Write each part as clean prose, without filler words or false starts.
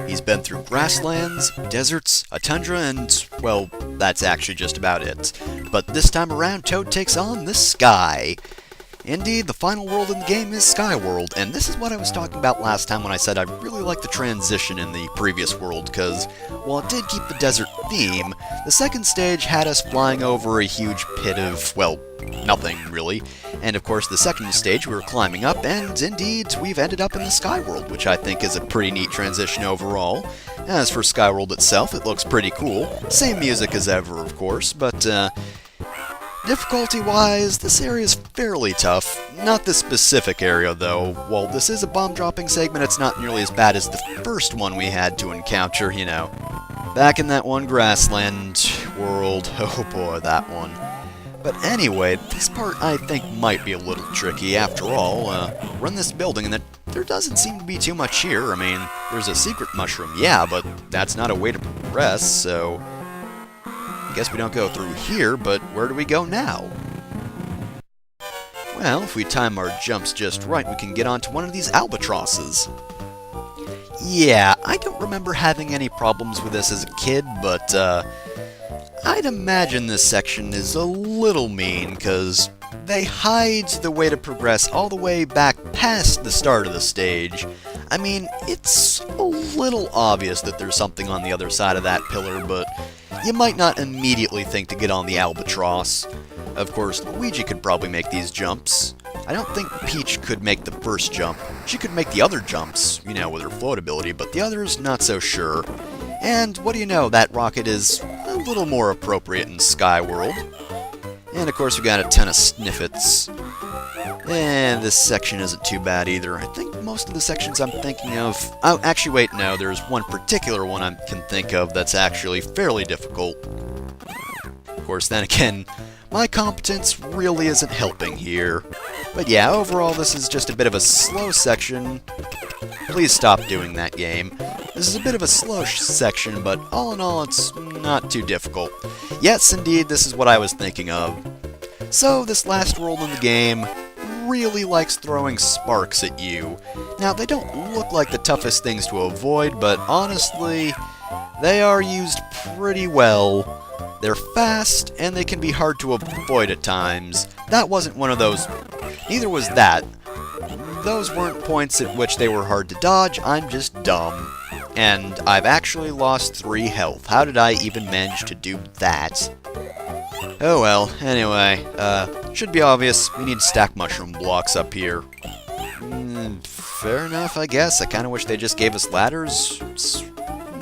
He's been through grasslands, deserts, a tundra, and, well, that's actually just about it. But this time around, Toad takes on the sky. Indeed, the final world in the game is Sky World, and this is what I was talking about last time when I said I really liked the transition in the previous world, because while it did keep the desert theme, the second stage had us flying over a huge pit of, well, nothing, really. And of course, the second stage we were climbing up, and indeed, we've ended up in the Sky World, which I think is a pretty neat transition overall. As for Sky World itself, it looks pretty cool. Same music as ever, of course, but, difficulty-wise, this area is fairly tough. Not this specific area, though. While this is a bomb-dropping segment, it's not nearly as bad as the first one we had to encounter, you know. Back in that one grassland world. Oh boy, that one. But anyway, this part I think might be a little tricky. After all, run this building and there doesn't seem to be too much here. I mean, there's a secret mushroom, yeah, but that's not a way to progress, so I guess we don't go through here, but where do we go now? Well, if we time our jumps just right, we can get onto one of these albatrosses. Yeah, I don't remember having any problems with this as a kid, but, I'd imagine this section is a little mean, because they hide the way to progress all the way back past the start of the stage. I mean, it's a little obvious that there's something on the other side of that pillar, but you might not immediately think to get on the albatross. Of course, Luigi could probably make these jumps. I don't think Peach could make the first jump. She could make the other jumps, you know, with her float ability, but the others, not so sure. And what do you know, that rocket is a little more appropriate in Sky World. And of course we got a ton of sniffets. And this section isn't too bad either. I think most of the sections I'm thinking of... Oh, actually wait, no, there's one particular one I can think of that's actually fairly difficult. Of course, then again, my competence really isn't helping here. But yeah, overall this is just a bit of a slow section. Please stop doing that, game. This is a bit of a slow section, but all in all, it's not too difficult. Yes, indeed, this is what I was thinking of. So, this last world in the game really likes throwing sparks at you. Now, they don't look like the toughest things to avoid, but honestly, they are used pretty well. They're fast, and they can be hard to avoid at times. That wasn't one of those. Neither was that. Those weren't points at which they were hard to dodge, I'm just dumb. And I've actually lost 3 health. How did I even manage to do that? Oh well, anyway, should be obvious, we need stack mushroom blocks up here. Fair enough, I guess. I kinda wish they just gave us ladders. It's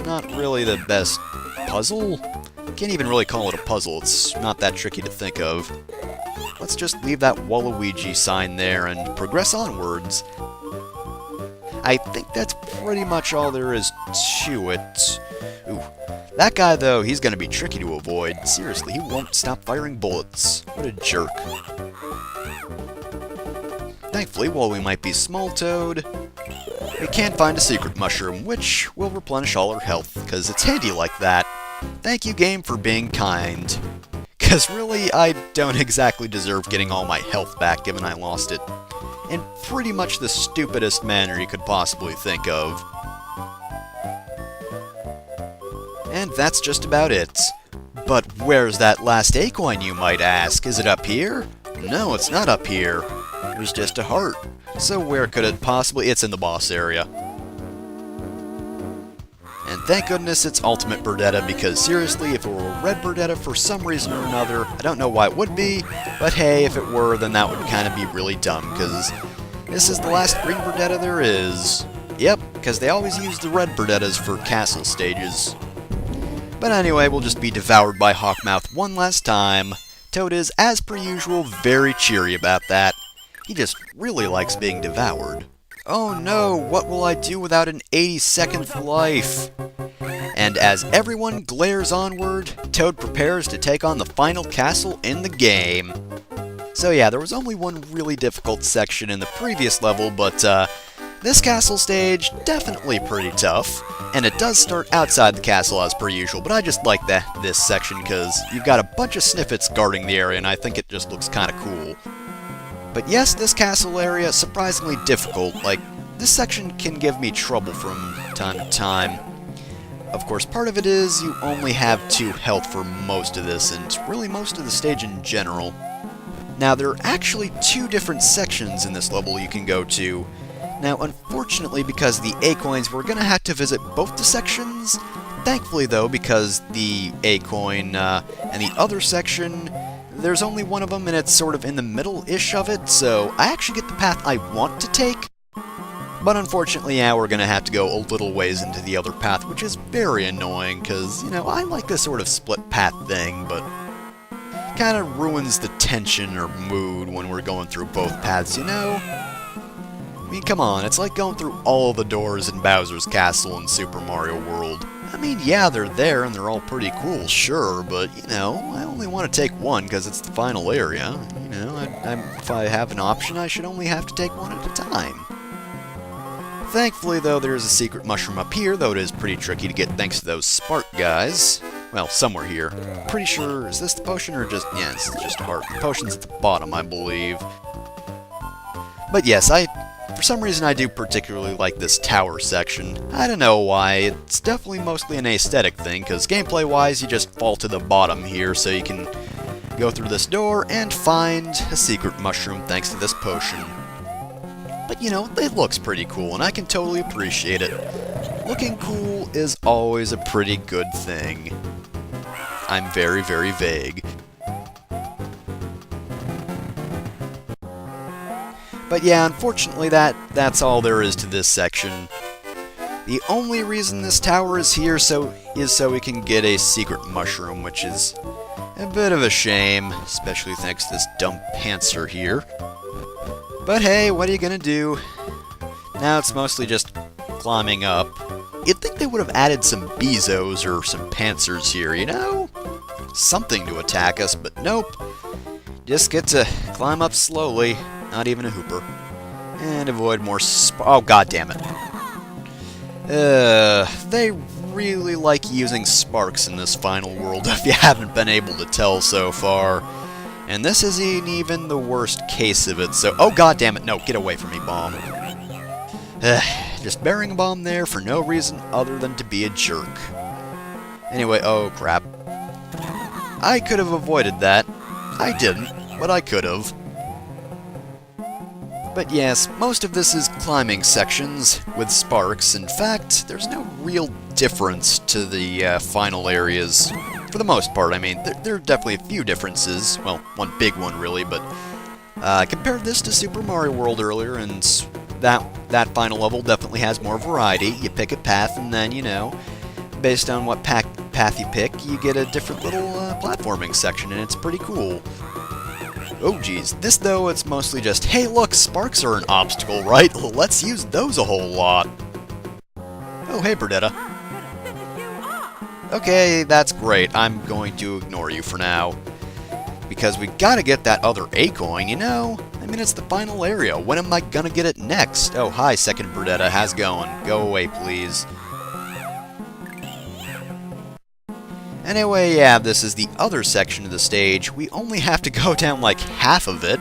not really the best puzzle. Can't even really call it a puzzle, it's not that tricky to think of. Let's just leave that Waluigi sign there and progress onwards. I think that's pretty much all there is to it. Ooh. That guy, though, he's gonna be tricky to avoid. Seriously, he won't stop firing bullets. What a jerk. Thankfully, while we might be small Toad, we can find a secret mushroom, which will replenish all our health, because it's handy like that. Thank you, game, for being kind. Because really, I don't exactly deserve getting all my health back given I lost it in pretty much the stupidest manner you could possibly think of. And that's just about it. But where's that last acorn, you might ask? Is it up here? No, it's not up here. There's just a heart. So where could it possibly... It's in the boss area. And thank goodness it's Ultimate Birdetta, because seriously, if it were a Red Birdetta for some reason or another, I don't know why it would be, but hey, if it were, then that would kind of be really dumb, because this is the last Green Birdetta there is. Yep, because they always use the Red Birdettas for castle stages. But anyway, we'll just be devoured by Hawkmouth one last time. Toad is, as per usual, very cheery about that. He just really likes being devoured. Oh no, what will I do without an 82nd life? And as everyone glares onward, Toad prepares to take on the final castle in the game. So yeah, there was only one really difficult section in the previous level, but this castle stage, definitely pretty tough. And it does start outside the castle as per usual, but I just like this section because you've got a bunch of sniffets guarding the area and I think it just looks kinda cool. But yes, this castle area is surprisingly difficult. Like, this section can give me trouble from time to time. Of course, part of it is you only have 2 health for most of this, and really most of the stage in general. Now, there are actually 2 different sections in this level you can go to. Now, unfortunately, because of the A coins, we're going to have to visit both the sections. Thankfully, though, because the A coin and the other section, there's only one of them, and it's sort of in the middle-ish of it, so I actually get the path I want to take. But unfortunately, yeah, we're going to have to go a little ways into the other path, which is very annoying, because, you know, I like this sort of split path thing, but kind of ruins the tension or mood when we're going through both paths, you know? I mean, come on, it's like going through all the doors in Bowser's Castle in Super Mario World. I mean, yeah, they're there and they're all pretty cool, sure, but, you know, I only want to take one because it's the final area. You know, if I have an option, I should only have to take one at a time. Thankfully, though, there's a secret mushroom up here, though it is pretty tricky to get thanks to those spark guys. Well, somewhere here. Pretty sure, is this the potion or just... yeah, it's just a heart. The potion's at the bottom, I believe. But yes, for some reason I do particularly like this tower section. I don't know why, it's definitely mostly an aesthetic thing, because gameplay-wise you just fall to the bottom here, so you can go through this door and find a secret mushroom thanks to this potion. But you know, it looks pretty cool, and I can totally appreciate it. Looking cool is always a pretty good thing. I'm very, very vague. But yeah, unfortunately that's all there is to this section. The only reason this tower is here is so we can get a secret mushroom, which is a bit of a shame, especially thanks to this dumb pantser here. But hey, what are you gonna do? Now it's mostly just climbing up. You'd think they would have added some Bezos or some pantsers here, you know? Something to attack us, but nope. Just get to climb up slowly, not even a hooper. And avoid more oh, god damn it. They really like using sparks in this final world, if you haven't been able to tell so far. And this isn't even the worst case of it, so... oh, god damn it, no, get away from me, bomb. Just burying a bomb there for no reason other than to be a jerk. Anyway, oh, crap. I could have avoided that. I didn't, but I could have. But yes, most of this is climbing sections with sparks. In fact, there's no real difference to the final areas. For the most part, I mean, there are definitely a few differences. Well, one big one, really, but compare this to Super Mario World earlier, and that final level definitely has more variety. You pick a path, and then, you know, based on what path you pick, you get a different little platforming section, and it's pretty cool. Oh geez, this though, it's mostly just, hey look, sparks are an obstacle, right? Let's use those a whole lot. Oh hey, Burdetta. Okay, that's great. I'm going to ignore you for now. Because we gotta get that other A coin, you know? I mean, it's the final area. When am I gonna get it next? Oh, hi, second Burdetta. How's it going? Go away, please. Anyway, yeah, this is the other section of the stage. We only have to go down like half of it.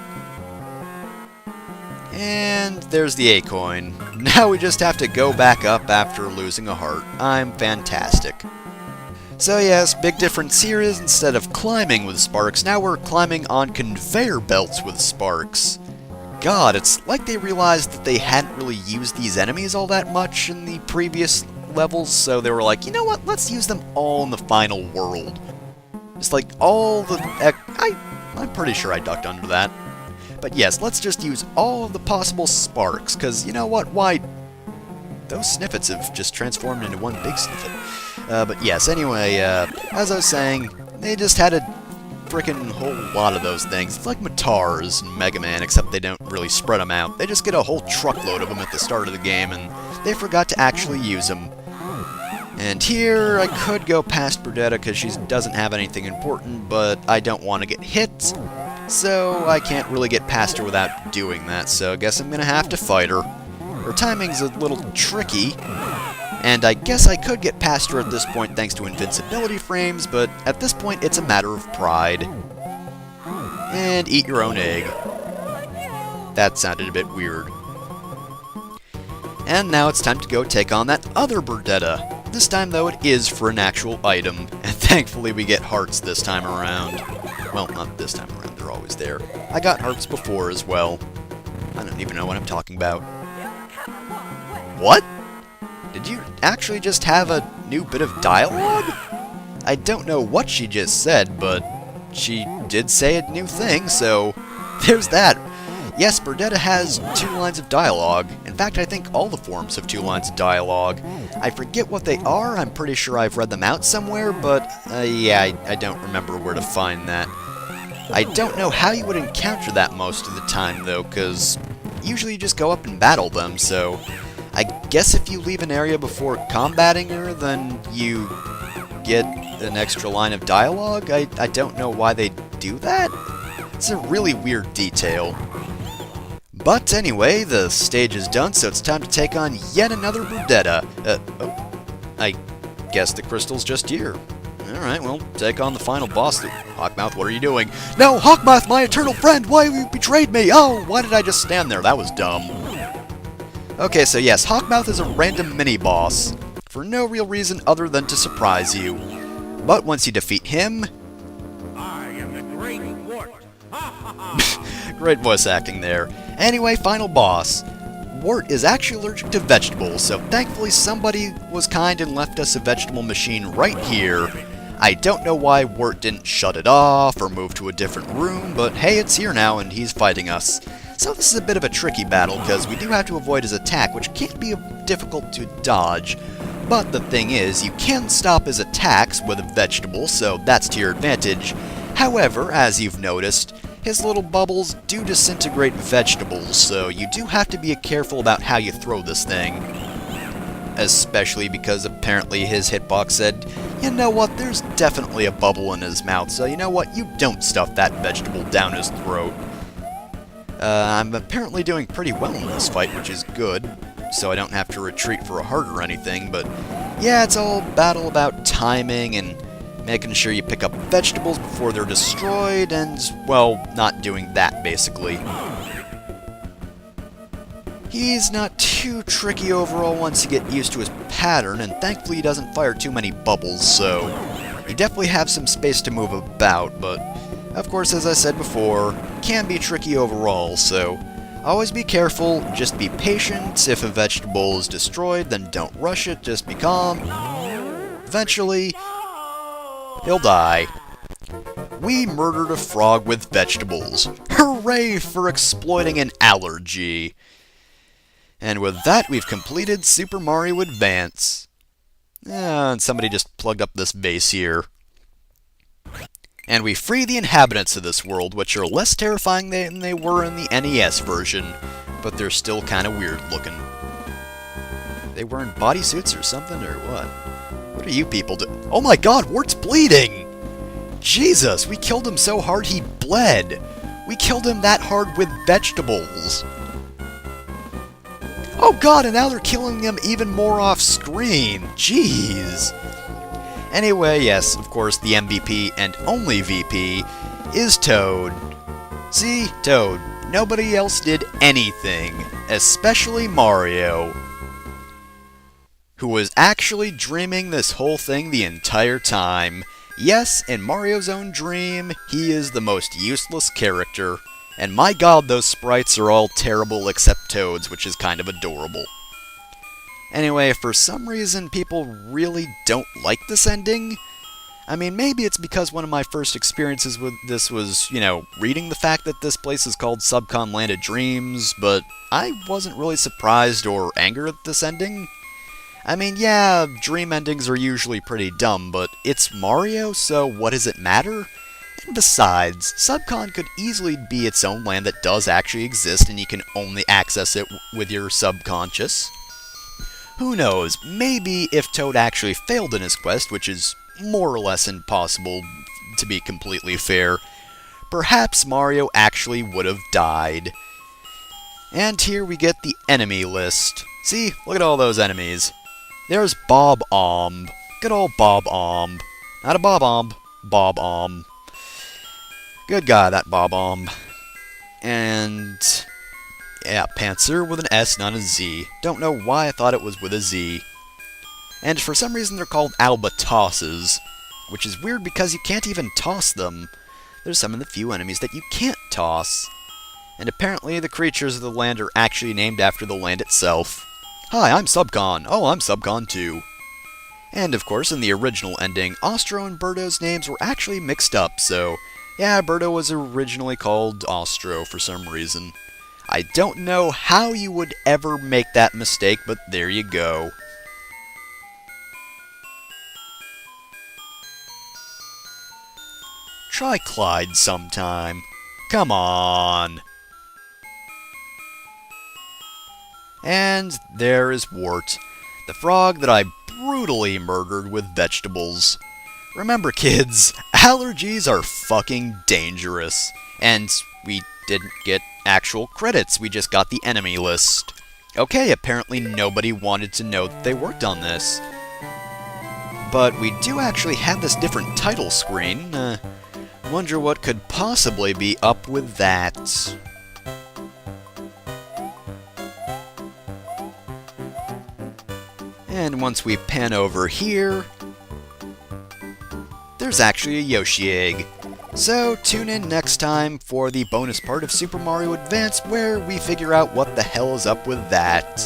And there's the A coin. Now we just have to go back up after losing a heart. I'm fantastic. So yes, big difference here is instead of climbing with sparks, now we're climbing on conveyor belts with sparks. God, it's like they realized that they hadn't really used these enemies all that much in the previous levels, so they were like, you know what, let's use them all in the final world. Just like all the... I'm pretty sure I ducked under that. But yes, let's just use all of the possible sparks, because you know what, why... those snippets have just transformed into one big snippet. But yes, anyway, as I was saying, they just had a frickin' whole lot of those things. It's like Matars and Mega Man, except they don't really spread them out. They just get a whole truckload of them at the start of the game, and they forgot to actually use them. And here, I could go past Burdetta because she doesn't have anything important, but I don't want to get hit, so I can't really get past her without doing that, so I guess I'm gonna have to fight her. Her timing's a little tricky, and I guess I could get past her at this point thanks to invincibility frames, but at this point it's a matter of pride. And eat your own egg. That sounded a bit weird. And now it's time to go take on that other Birdetta. This time, though, it is for an actual item, and thankfully we get hearts this time around. Well, not this time around, they're always there. I got hearts before as well. I don't even know what I'm talking about. What? Did you actually just have a new bit of dialogue? I don't know what she just said, but she did say a new thing, so there's that. Yes, Birdetta has 2 lines of dialogue. In fact, I think all the forms have 2 lines of dialogue. I forget what they are, I'm pretty sure I've read them out somewhere, but yeah, I don't remember where to find that. I don't know how you would encounter that most of the time, though, because usually you just go up and battle them, so I guess if you leave an area before combating her, then you get an extra line of dialogue? I don't know why they do that. It's a really weird detail. But anyway, the stage is done, so it's time to take on yet another Birdetta. I guess the crystal's just here. Alright, well, take on the final boss. Hawkmouth, what are you doing? No, Hawkmouth, my eternal friend! Why have you betrayed me? Oh, why did I just stand there? That was dumb. Okay, so yes, Hawkmouth is a random mini-boss, for no real reason other than to surprise you. But once you defeat him... I am the Great Wart. Great voice acting there. Anyway, final boss. Wart is actually allergic to vegetables, so thankfully somebody was kind and left us a vegetable machine right here. I don't know why Wart didn't shut it off or move to a different room, but hey, it's here now and he's fighting us. So this is a bit of a tricky battle, because we do have to avoid his attack, which can't be difficult to dodge. But the thing is, you can stop his attacks with a vegetable, so that's to your advantage. However, as you've noticed, his little bubbles do disintegrate vegetables, so you do have to be careful about how you throw this thing. Especially because apparently his hitbox said, you know what, there's definitely a bubble in his mouth, so you know what, you don't stuff that vegetable down his throat. I'm apparently doing pretty well in this fight, which is good, so I don't have to retreat for a heart or anything, but yeah, it's all battle about timing and making sure you pick up vegetables before they're destroyed, and, well, not doing that, basically. He's not too tricky overall once you get used to his pattern, and thankfully he doesn't fire too many bubbles, so you definitely have some space to move about, but of course, as I said before, can be tricky overall, so always be careful, just be patient. If a vegetable is destroyed, then don't rush it, just be calm. Eventually, he'll die. We murdered a frog with vegetables. Hooray for exploiting an allergy! And with that, we've completed Super Mario Advance. And somebody just plugged up this vase here. And we free the inhabitants of this world, which are less terrifying than they were in the NES version, but they're still kind of weird looking. They wearing bodysuits or something, or what? What are you people doing? Oh my god, Wart's bleeding! Jesus, we killed him so hard he bled! We killed him that hard with vegetables! Oh god, and now they're killing him even more off-screen! Jeez! Anyway, yes, of course, the MVP and only VP is Toad. See? Toad. Nobody else did anything, especially Mario, who was actually dreaming this whole thing the entire time. Yes, in Mario's own dream, he is the most useless character. And my god, those sprites are all terrible except Toad's, which is kind of adorable. Anyway, for some reason, people really don't like this ending. I mean, maybe it's because one of my first experiences with this was, you know, reading the fact that this place is called Subcon Land of Dreams, but I wasn't really surprised or angered at this ending. I mean, yeah, dream endings are usually pretty dumb, but it's Mario, so what does it matter? And besides, Subcon could easily be its own land that does actually exist, and you can only access it with your subconscious. Who knows, maybe if Toad actually failed in his quest, which is more or less impossible to be completely fair, perhaps Mario actually would have died. And here we get the enemy list. See, look at all those enemies. There's Bob-omb. Good old Bob-omb. Not a Bob-omb, Yeah, Panzer with an S, not a Z. Don't know why I thought it was with a Z. And for some reason they're called albatosses, which is weird because you can't even toss them. There's some of the few enemies that you can't toss. And apparently the creatures of the land are actually named after the land itself. Hi, I'm Subcon. Oh, I'm Subcon too. And of course, in the original ending, Ostro and Birdo's names were actually mixed up, so yeah, Birdo was originally called Ostro for some reason. I don't know how you would ever make that mistake, but there you go. Try Clyde sometime. Come on. And there is Wart, the frog that I brutally murdered with vegetables. Remember, kids, allergies are fucking dangerous. And we didn't get actual credits, we just got the enemy list. Okay, apparently nobody wanted to know that they worked on this. But we do actually have this different title screen. Wonder what could possibly be up with that. And once we pan over here, there's actually a Yoshi egg. So tune in next time for the bonus part of Super Mario Advance where we figure out what the hell is up with that.